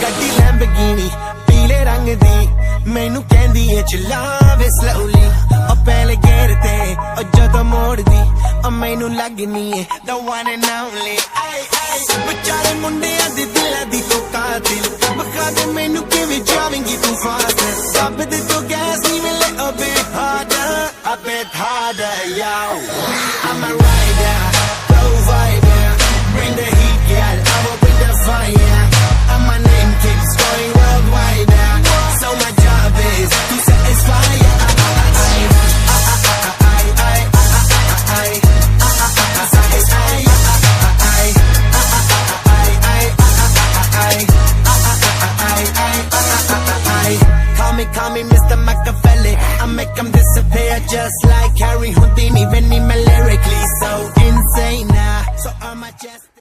ਗੱਡੀ ਲੈਂਬਰਗਿਨੀ ਪੀਲੇ ਰੰਗ ਦੀ ਮੈਨੂੰ ਕਹਿੰਦੀ ਏ ਚਲਾਵੇ slowly ਉਹ ਪਹਿਲੇ ਗੇਰ ਤੇ ਉਹ ਜਦੋਂ ਮੋੜਦੀ ਉਹ ਮੈਨੂੰ ਲੱਗਨੀ ਏ the one and only ਵਿਚਾਰੇ ਮੁੰਡਿਆਂ ਦੇ ਦਿਲਾਂ ਦੀ ਤੂੰ ਕਾਤਿਲ ਬਖਾ ਦੇ ਮੈਨੂੰ ਕਿਵੇਂ ਜਾਵੇਂਗੀ ਤੂੰ ਫਾਸਟ ਦੱਬ ਦੇ ਤੂੰ ਗੈਸ ਨਹੀਂ ਮਿਲੇ a bit harder yo I'm a rider provider bring the heat girl I will bring the fire and my name keeps going worldwide so my job is to satisfy Call me Mr. Machiavelli I make them disappear just like Harry Houdini when he lyrically so insane now so on my chest